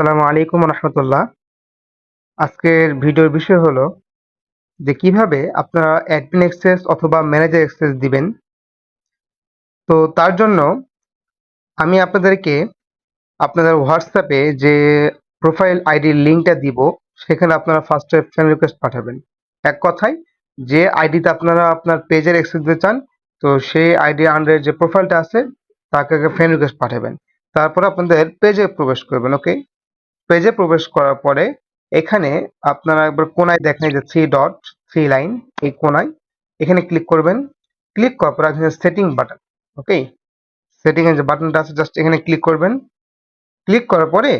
আসসালামু আলাইকুম রহমতুল্লাহ। আজকের ভিডিওর বিষয় হলো যে কিভাবে আপনারা অ্যাডমিন অ্যাক্সেস অথবা ম্যানেজার অ্যাক্সেস দিবেন। তো তার জন্য আমি আপনাদেরকে আপনাদের হোয়াটসঅ্যাপে যে প্রোফাইল আইডির লিঙ্কটা দিব, সেখানে আপনারা ফার্স্টে ফ্রেন্ড রিকোয়েস্ট পাঠাবেন। এক কথায়, যে আইডিতে আপনারা আপনার পেজের অ্যাক্সেস দিতে চান, তো সেই আইডি আন্ডারে যে প্রোফাইলটা আছে তাকে ফ্রেন্ড রিকোয়েস্ট পাঠাবেন। তারপর আপনাদের পেজে প্রবেশ করবেন। ওকে, পেজে প্রবেশ করার পরে এখানে আপনারা একবার কোনায় দেখেন যে থ্রি ডট, থ্রি লাইন, এই কোনায় এখানে ক্লিক করবেন। ক্লিক করার পর আছে সেটিং বাটন। ওকে, সেটিং এর যে বাটনটা আছে জাস্ট এখানে ক্লিক করবেন। ক্লিক করার পরে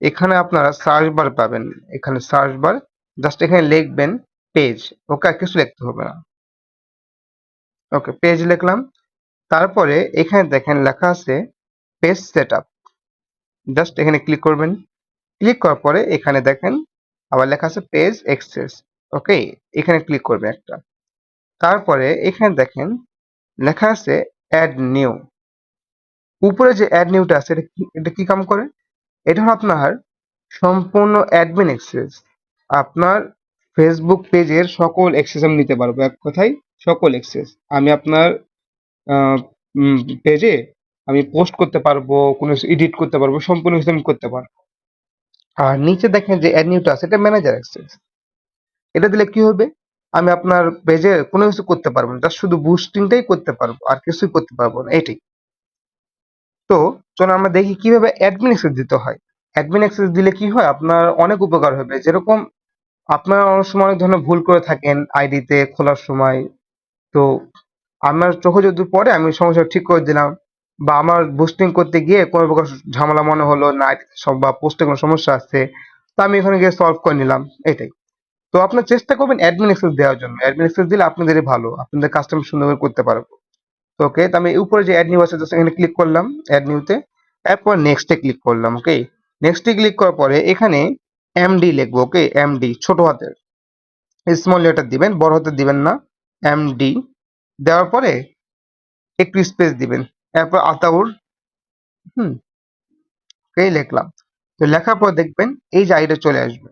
এখানে আপনারা সার্চ বার পাবেন। এখানে সার্চ বার, জাস্ট এখানে লিখবেন পেজ। ওকে, আর কিছু লিখতে হবে না। ওকে, পেজ লিখলাম। তারপরে এখানে দেখেন লেখা আছে পেজ সেটআপ, জাস্ট এখানে ক্লিক করবেন। ক্লিক করার পরে এখানে দেখেন আবার লেখা আছে পেজ অ্যাক্সেস। ওকে, এখানে ক্লিক করবে একটা। তারপরে এখানে দেখেন লেখা আছে অ্যাড নিউ। উপরে যে অ্যাড নিউটা আছে এটা কি কাম করে? এটা হলো আপনার সম্পূর্ণ অ্যাডমিন অ্যাক্সেস। আপনার ফেসবুক পেজের সকল অ্যাক্সেস আমি নিতে পারবো। এক কথায় সকল অ্যাক্সেস আমি আপনার পেজে আমি পোস্ট করতে পারবো, কোনো এডিট করতে পারবো, সম্পূর্ণ কিছু আমি করতে পারবো। আর নিচে দেখেন যে অ্যাড নিউটা আছে, এটা ম্যানেজার অ্যাক্সেস। এটা দিলে কি হবে? আমি আপনার পেজে কোনো কিছু করতে পারবো না, জাস্ট শুধু বুস্টিংটাই করতে পারবো, আর কিছুই করতে পারবো না, এটাই। তো চলো আমরা দেখি কিভাবে অ্যাডমিন অ্যাক্সেস দিতে হয়। অ্যাডমিন অ্যাক্সেস দিলে কি হয়, আপনার অনেক উপকার হবে। যেরকম আপনারা অনেক সময় অনেক ধরনের ভুল করে থাকেন আইডিতে খোলার সময়। তো আমার চোখে যদি পড়ে আমি সঙ্গে সঙ্গে ঠিক করে দিলাম, বা আমার বুস্টিং করতে গিয়ে কোনো প্রকার ঝামেলা মনে হলো না, আইডিতে সব বা পোস্টে কোনো সমস্যা আছে, তো আমি এখানে গিয়ে সলভ করে নিলাম, এটাই। তো আপনার চেষ্টা করবেন অ্যাডমিন অ্যাক্সেস দেওয়ার জন্য। অ্যাডমিন অ্যাক্সেস দিলে আপনাদেরই ভালো, আপনাদের কাজটা আমি সুন্দর করে করতে পারবো। তো ওকে, তো আমি উপরে যে অ্যাড নিউ আছে জাস্ট এখানে ক্লিক করলাম, অ্যাড নিউতে। এরপর নেক্সটে ক্লিক করলাম। ওকে, নেক্সটে ক্লিক করার পরে এখানে এমডি লিখবো। ওকে, এমডি ছোট হাতের, স্মল লেটার দিবেন, বড় হাতের দিবেন না। এমডি দেওয়ার পরে একটু স্পেস দিবেন। এরপর আতাউর, হুম, এই লিখলাম। তো লেখার পর দেখবেন এই যে আইডিটা চলে আসবে,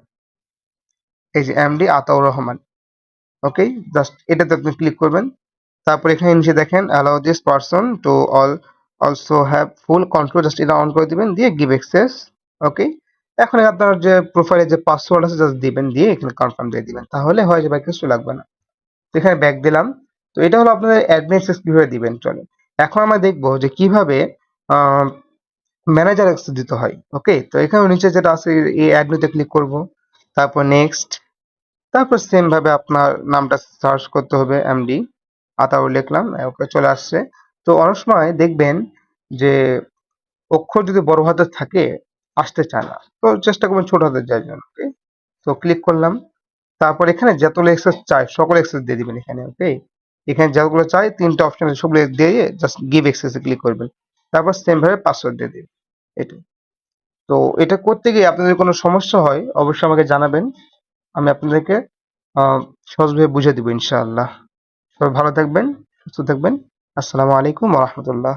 এই যে এমডি আতাউর রহমান। ওকে, জাস্ট এটাতে আপনি ক্লিক করবেন। তারপর এখানে নিচে দেখেন allow this person to also have full control, just এটা অন করে দিবেন, দিয়ে গিভ অ্যাক্সেস। ওকে, এখন আপনার যে প্রোফাইলে যে পাসওয়ার্ড আছে জাস্ট দিবেন, দিয়ে এখানে কনফার্ম দিয়ে দিবেন, তাহলে হয়ে যাবে, কিছু লাগবে না। তো এখানে ব্যাক দিলাম। তো এটা হলো আপনাদের অ্যাডমিন অ্যাক্সেস কিভাবে দিবেন। চলো এখন আমরা দেখবো যে কিভাবে ম্যানেজার অ্যাক্সেস দিতে হয়। ওকে, তো এখানে নিচে যেটা আছে এই অ্যাডমিতে ক্লিক করব। তারপর নেক্সট, তারপর সেম ভাবে আপনার নামটা সার্চ করতে হবে, এমডি আতাউর লিখলাম, ওকে চলে আসছে। তো অনেক সময় দেখবেন যে অক্ষর যদি বড় হাতের থাকে আসতে চায় না, তো চেষ্টা করবেন ছোট হাতের যাওয়ার জন্য। ওকে, তো ক্লিক করলাম। তারপর এখানে যতগুলো এক্সেস চাই সকল এক্সেস দিয়ে দিবেন এখানে। ওকে, এখানে যতগুলো চাই তিনটা অপশন আছে, সবগুলো দিয়ে জাস্ট গিভ এক্সেসে ক্লিক করবেন। তারপর সেম ভাবে পাসওয়ার্ড দিয়ে দিবেন, এটা। তো এটা করতে গিয়ে আপনাদের কোনো সমস্যা হয় অবশ্যই আমাকে জানাবেন, আমি আপনাদেরকে আহ সহজভাবে বুঝিয়ে দিব ইনশাআল্লাহ। সবাই ভালো থাকবেন, সুস্থ থাকবেন। আসসালামু আলাইকুম ওয়া রাহমাতুল্লাহ।